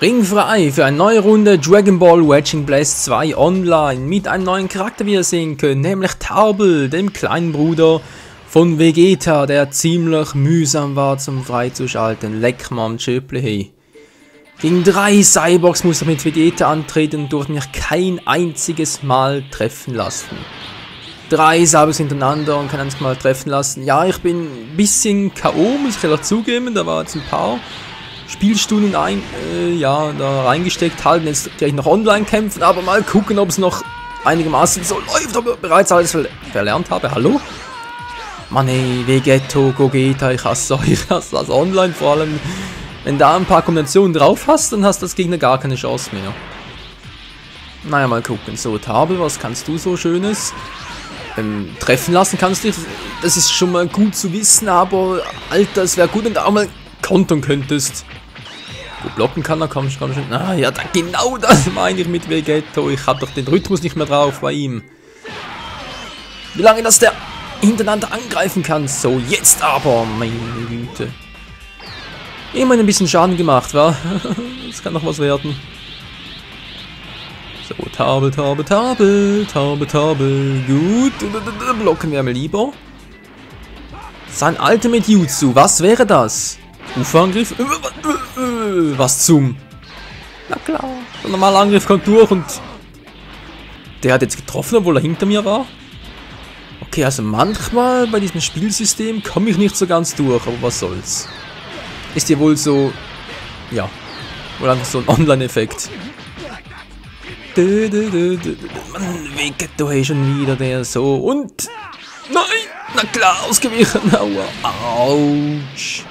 Ringfrei für eine neue Runde Dragon Ball Wedging Blast 2 Online mit einem neuen Charakter, wie ihr sehen könnt, nämlich Tarbell, dem kleinen Bruder von Vegeta, der ziemlich mühsam war zum freizuschalten. Leck mal am Schöpple, hey. Gegen 3 Cyborgs musste ich mit Vegeta antreten und durfte mich kein einziges Mal treffen lassen. 3 Cyborgs hintereinander und kein einziges Mal treffen lassen. Ja, ich bin ein bisschen K.O., muss ich ehrlich zugeben, da war jetzt ein paar Spielstunden da reingesteckt, halt jetzt gleich noch online kämpfen, aber mal gucken, ob es noch einigermaßen so läuft, ob ich bereits alles verlernt habe. Hallo? Mann ey, Vegeto, Gogeta, ich hasse das online, vor allem wenn da ein paar Kombinationen drauf hast, dann hast du als Gegner gar keine Chance mehr. Naja, mal gucken. So, Tarbell, was kannst du so Schönes? Treffen lassen kannst du dich, das ist schon mal gut zu wissen, aber Alter, es wäre gut, wenn du auch mal kontern könntest. Gut blocken kann er, komm schon. Ah ja, genau das meine ich mit Vegeto. Ich habe doch den Rhythmus nicht mehr drauf bei ihm. Wie lange das der hintereinander angreifen kann. So, jetzt aber, meine Güte. Immerhin ein bisschen Schaden gemacht, wa? Das kann noch was werden. So, Tarbell. Gut, blocken wir mal lieber. Sein Ultimate Jutsu, was wäre das? Uferangriff? Was zum? Na klar, der normale Angriff kommt durch und der hat jetzt getroffen, obwohl er hinter mir war. Okay, also manchmal bei diesem Spielsystem komme ich nicht so ganz durch, aber was soll's. Ist ja wohl so, ja, wohl einfach so ein Online-Effekt. Mann, Vegeto, hey, schon wieder der so und... Nein, na klar, ausgewichen, aua, ouch.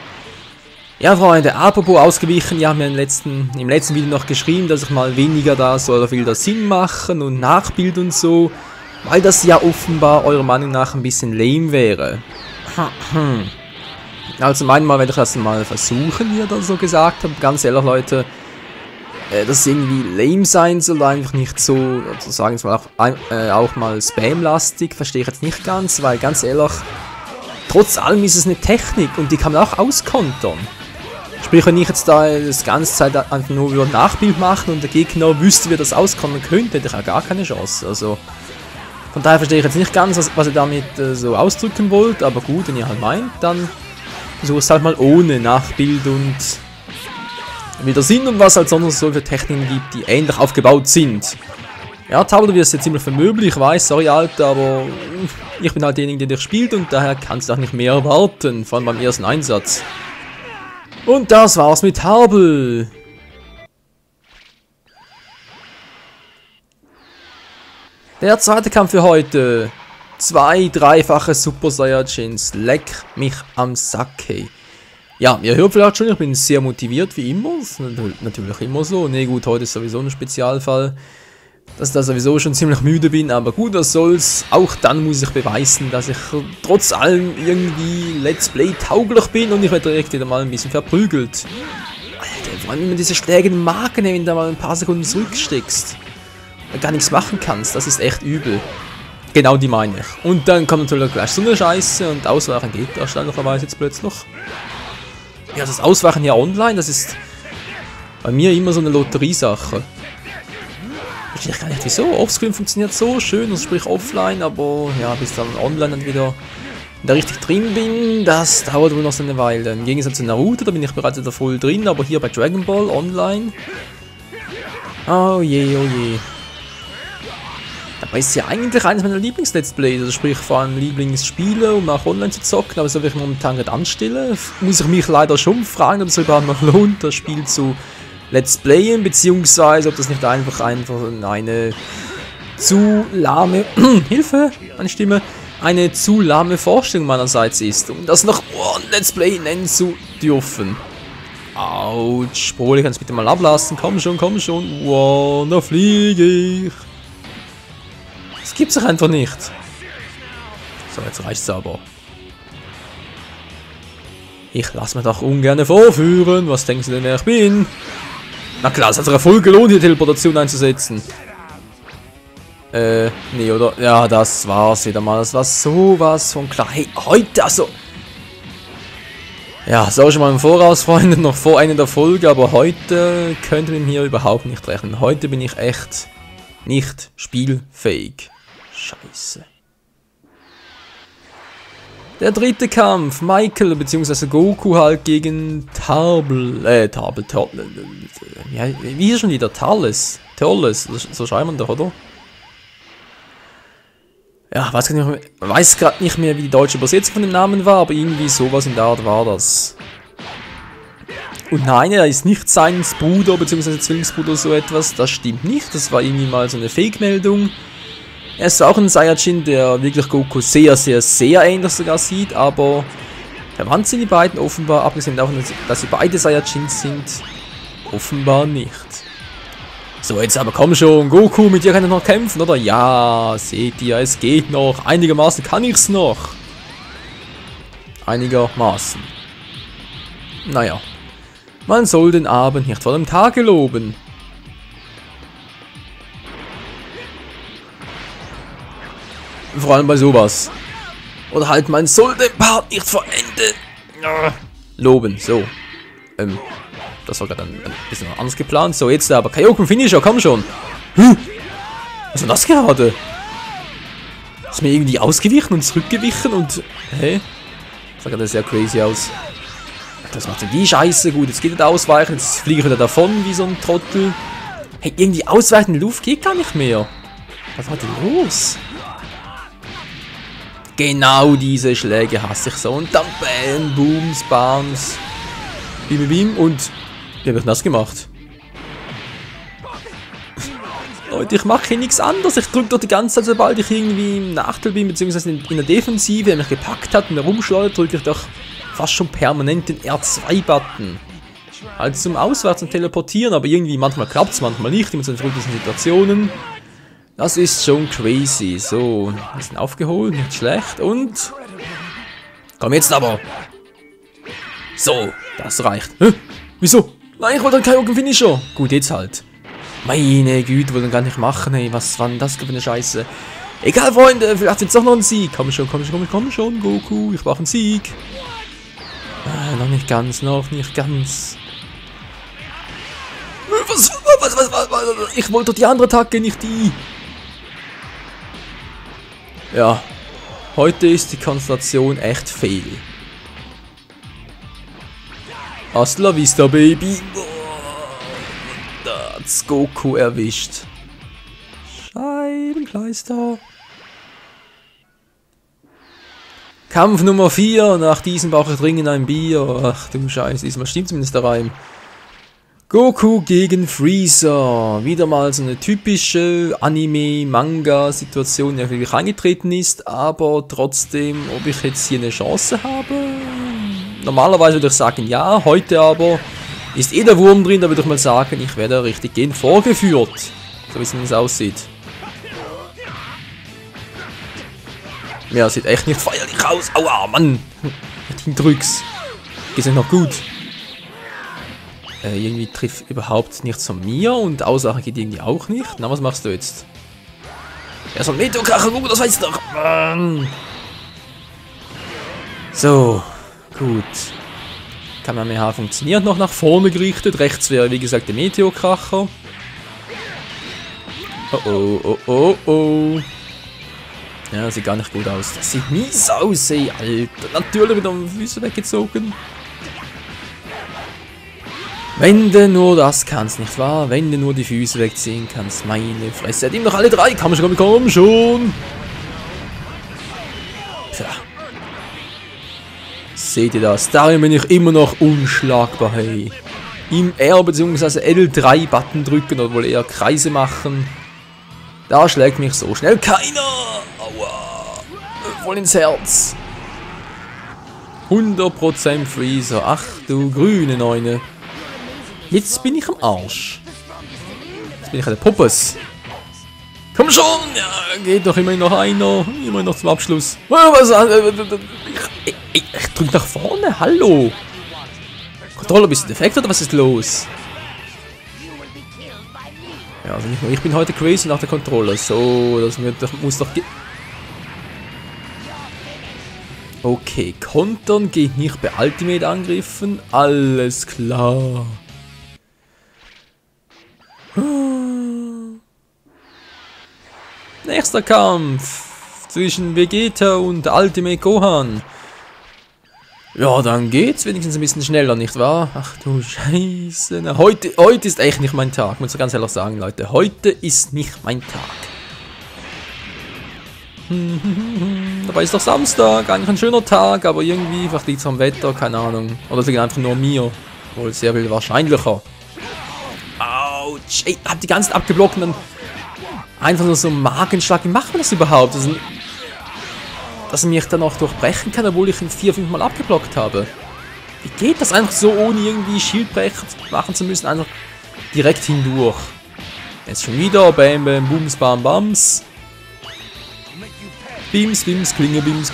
Ja, Freunde, apropos ausgewichen, ja, haben wir im letzten Video noch geschrieben, dass ich mal weniger da soll oder will das Sinn machen und Nachbild und so, weil das ja offenbar eurer Meinung nach ein bisschen lame wäre. Also einmal werde ich das mal versuchen, wie ihr das so gesagt habt. Ganz ehrlich, Leute, dass es irgendwie lame sein soll, einfach nicht so, also sagen wir mal auch mal spamlastig, verstehe ich jetzt nicht ganz, weil ganz ehrlich, trotz allem ist es eine Technik und die kann man auch auskontern. Sprich, wenn ich jetzt da das ganze Zeit einfach nur über Nachbild machen und der Gegner wüsste, wie er das auskontern könnte, hätte ich ja gar keine Chance. Also, von daher verstehe ich jetzt nicht ganz, was ihr damit so ausdrücken wollt, aber gut, wenn ihr halt meint, dann so ist halt mal ohne Nachbild und wieder Sinn und was halt sonst so für Techniken gibt, die ähnlich aufgebaut sind. Ja, Tarbell, du wirst jetzt ziemlich vermöbelt, ich weiß, sorry Alter, aber ich bin halt derjenige, der dich spielt und daher kannst du auch nicht mehr erwarten, vor allem beim ersten Einsatz. Und das war's mit Tarbell. Der zweite Kampf für heute. 2 dreifache Super Saiyajins. Leck mich am Sack, hey. Ja, ihr hört vielleicht schon, ich bin sehr motiviert, wie immer. Das ist natürlich immer so. Ne, gut, heute ist sowieso ein Spezialfall, dass ich da sowieso schon ziemlich müde bin. Aber gut, was soll's. Auch dann muss ich beweisen, dass ich trotz allem irgendwie Let's Play tauglich bin. Und ich werde direkt wieder mal ein bisschen verprügelt. Alter, vor allem, wenn man diese Schläge in den Magen, wenn du da mal ein paar Sekunden zurücksteckst und gar nichts machen kannst, das ist echt übel. Genau die meine ich. Und dann kommt natürlich gleich so eine Scheiße und Ausweichen geht erstaunlicherweise jetzt plötzlich. Ja, das Ausweichen hier online, das ist bei mir immer so eine Lotteriesache. Ich weiß gar nicht wieso. Offscreen funktioniert so schön, also sprich offline, aber ja, bis dann online dann wieder da richtig drin bin, das dauert wohl noch so eine Weile. Im Gegensatz zu Naruto, da bin ich bereits wieder voll drin, aber hier bei Dragon Ball online. Oh je, oh je. Dabei ist ja eigentlich eines meiner Lieblings-Let's Plays, also sprich vor allem Lieblingsspiele, um auch online zu zocken, aber so wie ich momentan gerade anstelle, muss ich mich leider schon fragen, ob es überhaupt noch lohnt, das Spiel zu Let's Playen, beziehungsweise ob das nicht einfach eine zu lahme, Hilfe, meine Stimme, eine zu lahme Vorstellung meinerseits ist, um das noch Let's Play nennen zu dürfen. Autsch, Broli, kannst du bitte mal ablassen, komm schon, wow, da fliege ich. Das gibt's doch einfach nicht. So, jetzt reicht's aber. Ich lasse mir doch ungern vorführen. Was denkst du denn, wer ich bin? Na klar, es hat sich ja voll gelohnt, hier Teleportation einzusetzen. Nee, oder? Ja, das war's wieder mal. Das war sowas von klar. Hey, heute, also... Ja, so schon mal im Voraus, Freunde, noch vor Ende der Folge, aber heute könnte man hier überhaupt nicht rechnen. Heute bin ich echt nicht spielfähig. Scheiße. Der dritte Kampf, Michael bzw. Goku halt gegen Tarbell, ja, wie ist schon wieder? Turles, so schreibt man doch, oder? Ja, weiß gerade nicht mehr, wie die deutsche Übersetzung von dem Namen war, aber irgendwie sowas in der Art war das. Und nein, er ist nicht sein Bruder bzw. Zwillingsbruder oder so etwas, das stimmt nicht, das war irgendwie mal so eine Fake-Meldung. Er ist auch ein Saiyajin, der wirklich Goku sehr, sehr, sehr ähnlich sogar sieht, aber verwandt sind die beiden offenbar, abgesehen davon, dass sie beide Saiyajins sind, offenbar nicht. So, jetzt aber komm schon, Goku, mit dir kann er noch kämpfen, oder? Ja, seht ihr, es geht noch, einigermaßen kann ich's noch. Einigermaßen. Naja, man soll den Abend nicht vor dem Tage loben. Vor allem bei sowas. Oder halt, man soll den Part nicht vor Ende loben. So. Das war gerade ein bisschen anders geplant. So, jetzt aber Kaioken Finisher, komm schon. Was war das gerade? Ist mir irgendwie ausgewichen und zurückgewichen und... Hä? Das sah gerade sehr crazy aus. Das macht denn die Scheiße gut. Jetzt geht er ausweichen, jetzt fliege ich wieder davon wie so ein Trottel. Hey, irgendwie ausweichen in die Luft geht gar nicht mehr. Was war denn los? Genau diese Schläge hasse ich so. Und dann Bam, Booms, Bams. Bim, bim. Und wie habe ich das gemacht? Leute, ich mache hier nichts anderes. Ich drücke doch die ganze Zeit, sobald ich irgendwie im Nachteil bin, beziehungsweise in der Defensive, wenn mich gepackt hat und herumschleudert, drücke ich doch fast schon permanent den R2-Button. Also zum Auswärts und Teleportieren, aber irgendwie manchmal klappt es, manchmal nicht, in so verrückten Situationen. Das ist schon crazy. So, wir sind aufgeholt, nicht schlecht. Und... Komm jetzt aber. So, das reicht. Hä? Wieso? Nein, ich wollte einen Kaioken Finisher. Gut, jetzt halt. Meine Güte, wollte ich gar nicht machen, ey. Was war denn das für eine Scheiße? Egal, Freunde, vielleicht wird's doch noch ein Sieg. Komm schon, Goku. Ich brauche einen Sieg. Noch nicht ganz, Was? Ich wollte doch die andere Attacke, nicht die. Ja, heute ist die Konstellation echt fail. Hasta la vista, Baby. Da hat's Goku erwischt. Scheibenkleister. Kampf Nummer 4. Nach diesem brauche ich dringend ein Bier. Ach du Scheiße, diesmal stimmt zumindest der Reim. Goku gegen Freezer. Wieder mal so eine typische Anime-Manga-Situation, die wirklich eingetreten ist, aber trotzdem, ob ich jetzt hier eine Chance habe? Normalerweise würde ich sagen ja, heute aber ist eh der Wurm drin, da würde ich mal sagen, ich werde richtig gehen vorgeführt. So wie es zumindest aussieht. Ja, sieht echt nicht feierlich aus. Aua, Mann. Team Drücks. Geht's nicht noch gut? Irgendwie trifft überhaupt nichts von mir und Aussage geht irgendwie auch nicht. Na, was machst du jetzt? Er soll Meteor krachen, das weiß ich doch. Mann. So, gut. Kamehameha funktioniert noch nach vorne gerichtet. Rechts wäre wie gesagt der Meteorkracher. Oh. Ja, sieht gar nicht gut aus. Das sieht mies aus, ey, Alter. Natürlich wieder Füße weggezogen. Wenn du nur das kannst, nicht wahr? Wenn du nur die Füße wegziehen kannst. Meine Fresse. Er hat ihm noch alle drei. Komm schon. Tja. Seht ihr das? Darin bin ich immer noch unschlagbar, hey. Im R- bzw. L3-Button drücken oder wohl eher Kreise machen. Da schlägt mich so schnell keiner. Aua. Voll ins Herz. 100% Freezer. Ach du grüne Neune. Jetzt bin ich am Arsch. Jetzt bin ich an der Puppes. Komm schon! Ja, geht doch immerhin noch einer. Immerhin noch zum Abschluss. Was? Ich drück nach vorne. Hallo! Controller, bist du defekt oder was ist los? Ja, also nicht nur ich bin heute crazy nach der Controller. So, das muss doch... Okay, kontern geht nicht bei Ultimate-Angriffen. Alles klar. Nächster Kampf zwischen Vegeta und Ultimate Gohan. Ja, dann geht's wenigstens ein bisschen schneller, nicht wahr? Ach du Scheiße. Na, heute ist echt nicht mein Tag, muss ich ganz ehrlich sagen, Leute. Heute ist nicht mein Tag. Dabei ist doch Samstag, eigentlich ein schöner Tag, aber irgendwie vielleicht liegt es am Wetter, keine Ahnung. Oder es liegt einfach nur mir. Wohl sehr viel wahrscheinlicher. Autsch, ey, hab die ganze Zeit abgeblockt und dann einfach nur so einen Magenschlag. Wie macht man das überhaupt? Dass er mich dann auch durchbrechen kann, obwohl ich ihn 4-5 Mal abgeblockt habe. Wie geht das einfach so, ohne irgendwie Schildbrecher machen zu müssen? Einfach direkt hindurch. Jetzt schon wieder, bam, bam, booms, bam, bams. Bims, bims, klinge, bims,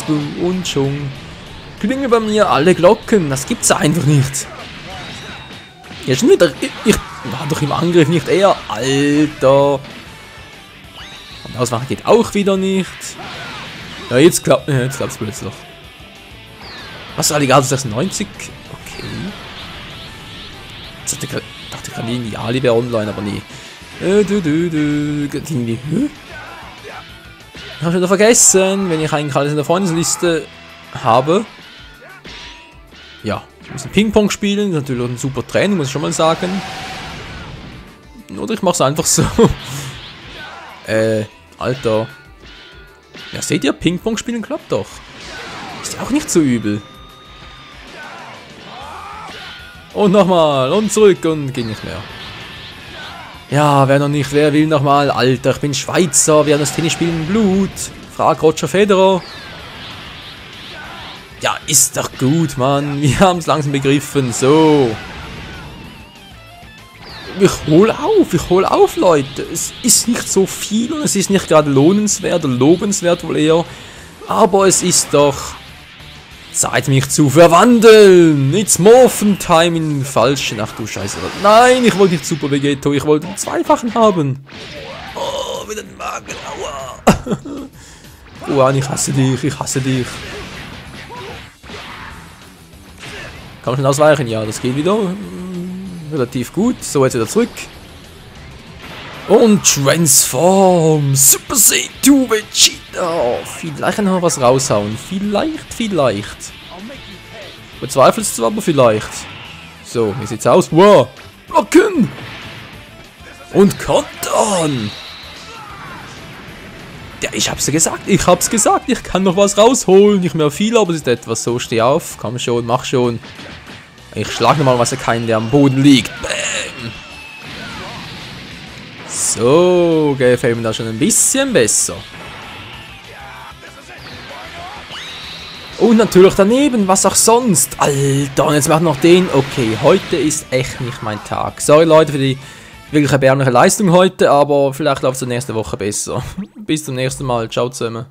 boom. Und schon klingen bei mir alle Glocken. Das gibt's einfach nicht. Ja, schon wieder. Ich war doch im Angriff nicht er. Alter. Und ausmachen geht auch wieder nicht. Ja, jetzt klappt's plötzlich. Was war die Garde 96? Okay. Jetzt dachte ich gerade irgendwie Ali wäre online, aber nee. Ich habe schon wieder vergessen, wenn ich eigentlich alles in der Freundesliste habe. Ja, wir müssen Ping-Pong spielen, das ist natürlich auch ein super Training, muss ich schon mal sagen. Oder ich mache es einfach so. Alter. Ja, seht ihr, Ping-Pong spielen klappt doch. Ist ja auch nicht so übel. Und nochmal, und zurück und ging nicht mehr. Ja, wer noch nicht, wer will nochmal? Alter, ich bin Schweizer, wir haben das Tennisspiel im Blut. Frag Roger Federer. Ja, ist doch gut, Mann. Wir haben es langsam begriffen. So. Ich hol auf, Leute. Es ist nicht so viel und es ist nicht gerade lohnenswert oder lobenswert wohl eher. Aber es ist doch Zeit, mich zu verwandeln. It's Morphin Time in den falschen. Ach du Scheiße. Nein, ich wollte nicht Super Vegeto. Ich wollte den zweifachen haben. Oh, wieder den Magen. Aua. Gohan, ich hasse dich. Ich hasse dich. Kann man schon ausweichen? Ja, das geht wieder. Relativ gut. So, jetzt wieder zurück. Und Transform. Super Saiyan 2 Vegeta. Vielleicht kann er noch was raushauen. Vielleicht. Bezweifelst du aber vielleicht. So, wie sieht's aus? Wow. Blocken. Und kontern. Ja, ich hab's gesagt. Ich kann noch was rausholen. Nicht mehr viel, aber es ist etwas. So, steh auf. Komm schon, mach schon. Ich schlag normalerweise keinen, der am Boden liegt. Bäm. So, gefällt mir das schon ein bisschen besser. Und natürlich daneben, was auch sonst. Alter, und jetzt macht noch den. Okay, heute ist echt nicht mein Tag. Sorry Leute für die wirklich erbärmliche Leistung heute, aber vielleicht läuft es nächste Woche besser. Bis zum nächsten Mal. Ciao zusammen.